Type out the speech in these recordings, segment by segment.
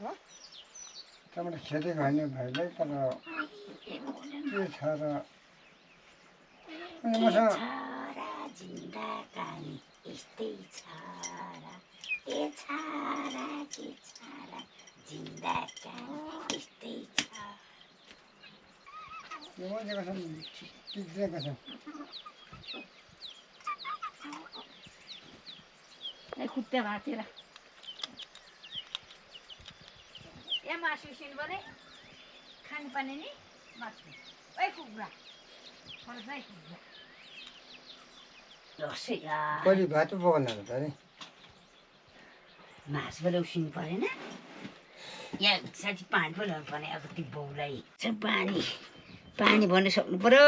टमाटर खेती गर्ने भाइलाई तर के छ र अनि मसँग जिन्दा कानी यस्तै छ र के छ र के छ र जिन्दा कानी यस्तै छ यो मान्छेको छन् टिक्दिएका छन् खुट्टा भाँचेर या मासु सिन भने खानुपर्ने नि मासु ओइ कुखुरा फर्दै कुखुरा दसै यार पहिले भात पो पकाउनु त अरे मासु पनि उसिनु परेन यहाँ साथी पानी पो ल्याउनु पर्ने अब त्यो बाउलाई पानी पानी भन्नु सक्नु पर्यो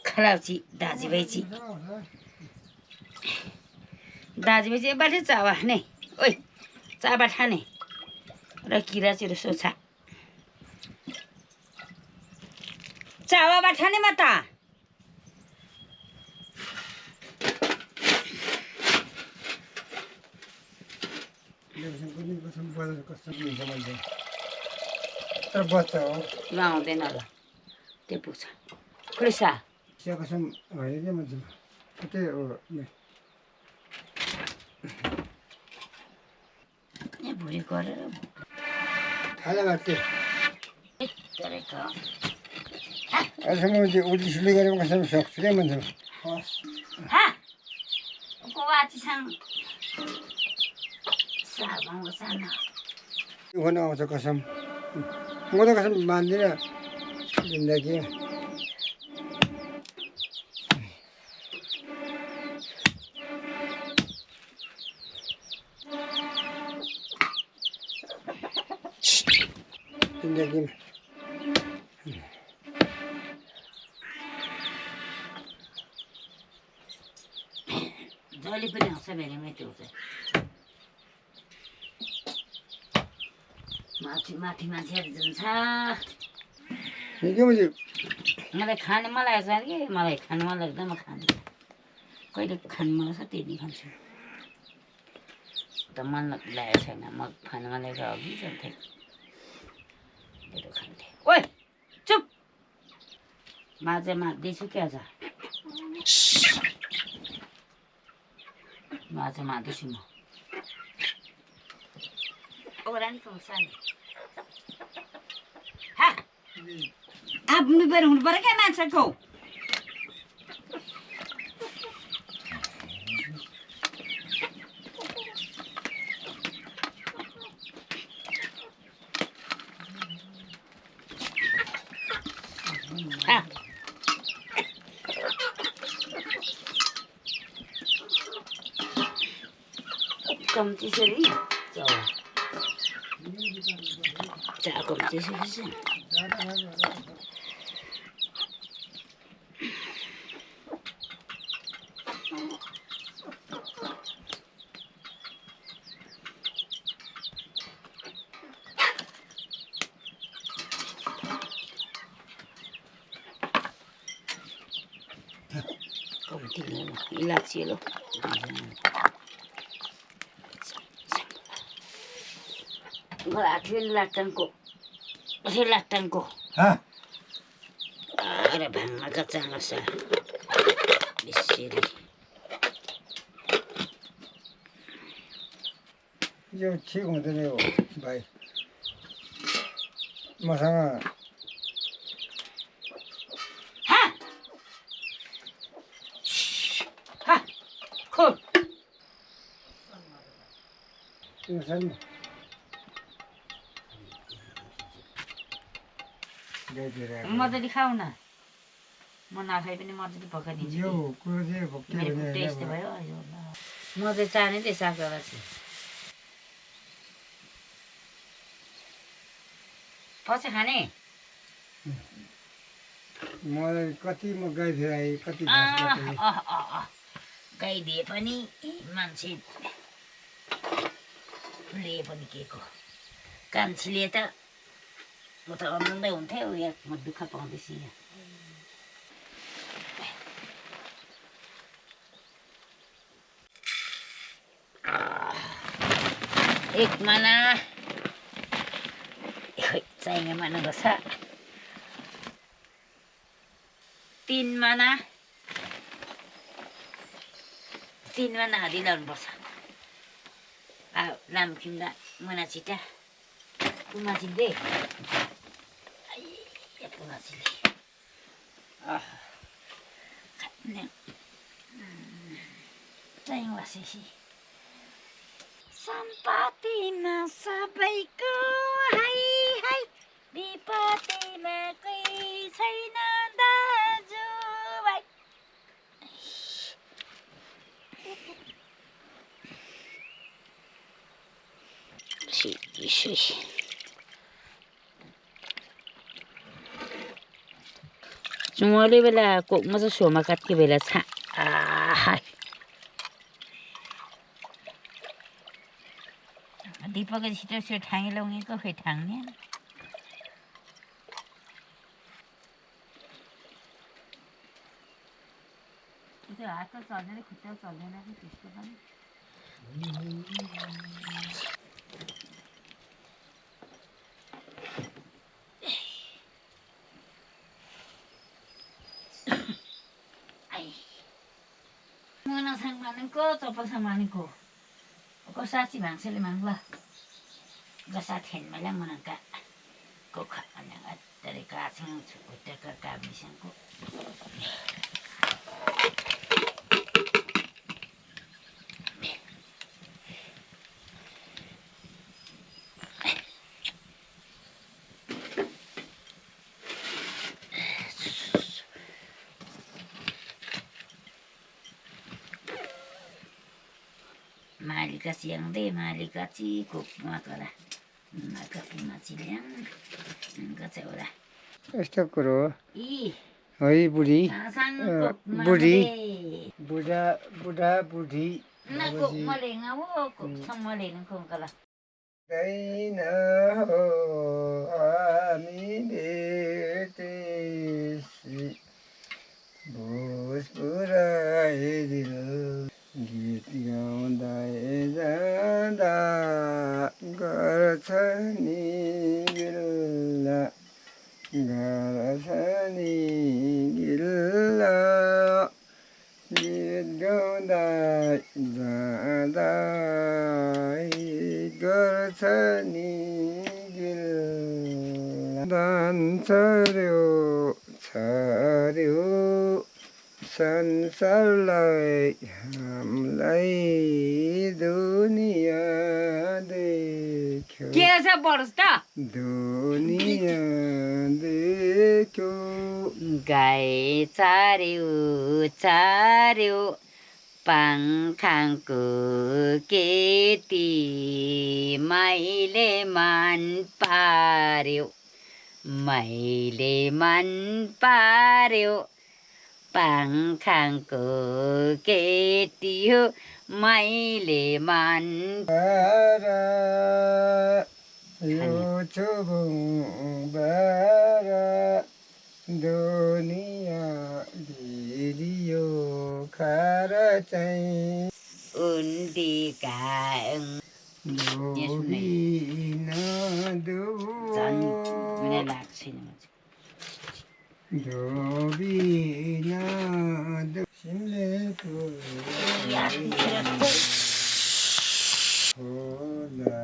खलाउची दाजुभाइ एबाटै चावा नै ओइ चाबा ठाने र किरा चिरो सोछा चावा बाठाने म त तर बच्चा हो ल आउँदैन ल त्यो पुग्छ खुर्सा चिया कसम होइन क्या मान्छेमा त्यही हो ए भुँडी गरेर खाना बाटे गरेको अहिलेसम्म मान्छे उल्टी सुल्टी गरेको कसम सक्छु क्या मान्छेमा यो भन्नु आउँछ कसम म त कसम मान्दिनँ जिन्दगी जिन्दगीमा जहिले पनि आउँछ भेरीमै त्यो चाहिँ माथि माथि मान्छेहरू जान्छ मलाई खाने मन लागेको छ कि मलाई खानु मन लाग्दा म खान्छु कहिले खानु मन लाग्छ त्यति खान्छु त मन लागेको छैन म खानु मन लागेको अघि जान्थेँ खान्थेँ ओइ चुप माझे माग्दैछु क्या छ माझे माग्दैछु म ओरानी कौसानी हा आफ्नो बेर हुनु पर्यो क्या मान्छेको कम्ती छ नि चा कम्ती छ कम्ती इलाची लो लाटनको लाटनको आएर भाङका चामल छ बेसरी यो ठिक हुँदैन हो भाइ मसँग मजाले खाऊ न म नखाइ पनि मजाले पकाइदिन्छु टेस्ट भयो म चाहिँ चाहने थिएँ सागला चाहिँ पछि खाने मलाई कति म गाई फेराएँ कति गाई दिए पनि मान्छे लिए पनि के को कान्छीले त म त अनुहाउँदै हुन्थ्यो यहाँ म दुःख पाउँदैछु यहाँ एक माना खोइ चाहिने मानाको छ 3 माना हालिरहनुपर्छ लामखिम्दा मुना छिटा पुमा छिट्दै पुमा छिट्दै चाहिँ बसेपछि सम्पत्तिमा सबैको हाई हाई विपत्तिमा कोही छैन दाजुभाइ चुङले बेला कोकमा चाहिँ सोमा काटके बेला छा दिपकले छिटो छिटो ठाङ्गे लगाउनेको खोइ ठाङ्ने त्यो हात त चल्दैन खुट्टा चल्दैन कि त्यस्तो पनि Mengasang manengko, coba sama manengko. Kau saksi bangsa le mangla. Gasa ten malam menangka. Kau kat manang dari kacang cukup dekat kami sangko. Malika siang deh, malika cikuk makalah, maka puna siang, enggak seorang. यस्तो कुरो हो Ih, है बुढी sangkuk बुढी male. बुढा बुढा बुढी Nak kuk male ngawo, kuk sama male nengkong kalah. दैन हो हामी भेटेसी भोज पुऱ्याइदिल गीत गाउँदै जाँदा गर्छ नि गिल्ला गर्छ नि गिल्ला गीत गाउँदै जाँदा गर्छ नि गिल्ला दान छर्यो संसारलाई हामीलाई दुनियाँ देख्यो के छ पढोस् त दुनियाँ देख्यो गाई चार्यो पाङखाङको केटी मैले मन पार्यो पाङखाङको केटी हो मैले मन यो चुबुङबाट दुनियाँ भिडियो खाएर चाहिँ उन्डिकाङ डोबिन मलाई लाग्छैन डोबिन सिमलेको होला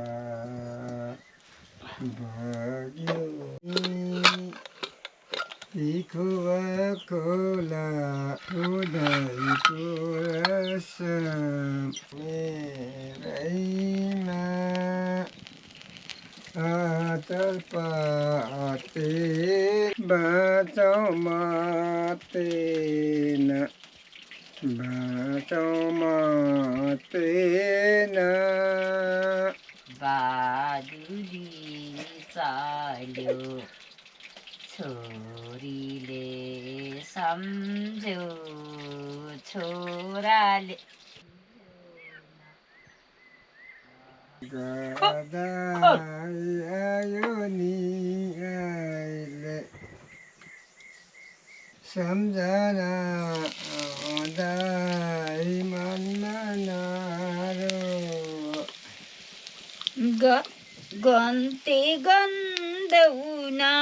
भाग्यो इखुवा कोला उदयको रस मेरैमा आतर पाते बाँचौ मातेन बादुली चाल्यो छोरीले सम्झ्यो छोराले आयो नि अहिले सम्झना आउँदै मनमा नारो गन्ते गन्धौना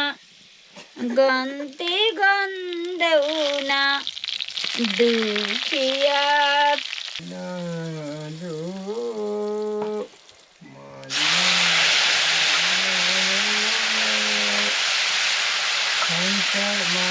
गन्ते गन्धौना दुखिया नादो संसारमा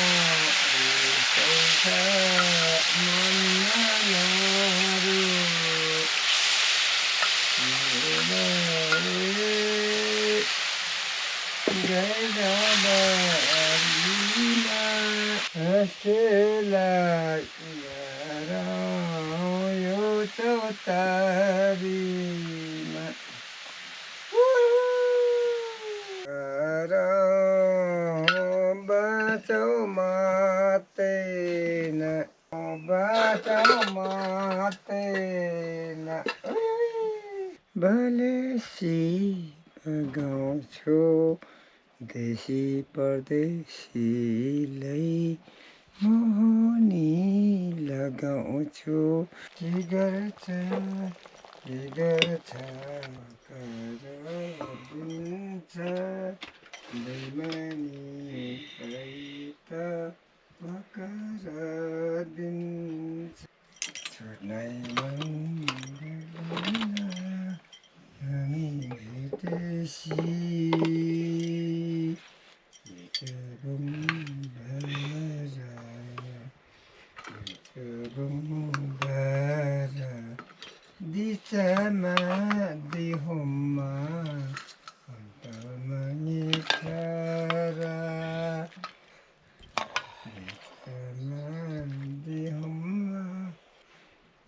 bacau matena बलेसी गाउँछु देशी परदेशीलाई मोहनी लगाउँछु के गर्छ दिन्छ बेमानी त मकर दिन्छ छोड्नै मन हामी भेटेसी दिचामा दिहुममा अन्तमा निखारा दिचामा दिहुममा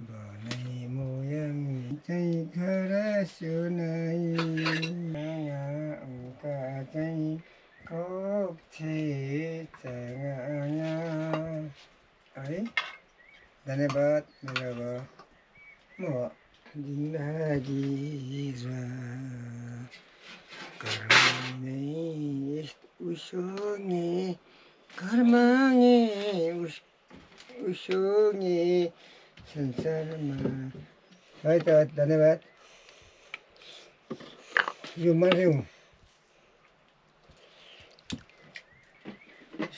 बनाइ मोयङ चाहिँ घर सुनाइ अङ्का चाहिँ कोक्छे चङा है धन्यवाद मेरो अब म जिन्दगी घरमागे उसोगे संसारमा है त धन्यवाद यो मान्छे हुँ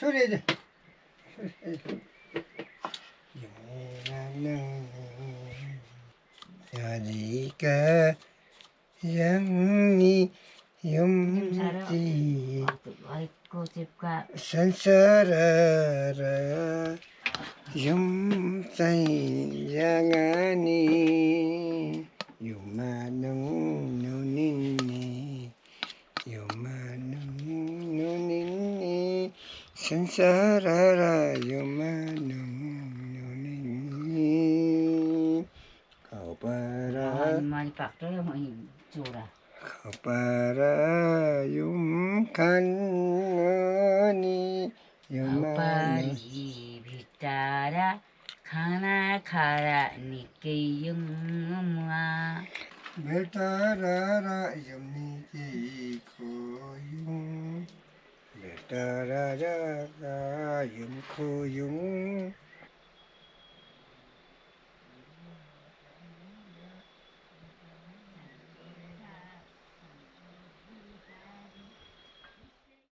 सूर्य Jadika yang ni yumti sansara yum say yangani yumanung nunini sansara yumanung Kapara yung kanani Pari bitara khana khara nikai yumma Betara yung niki ko yung Betara yung ko yung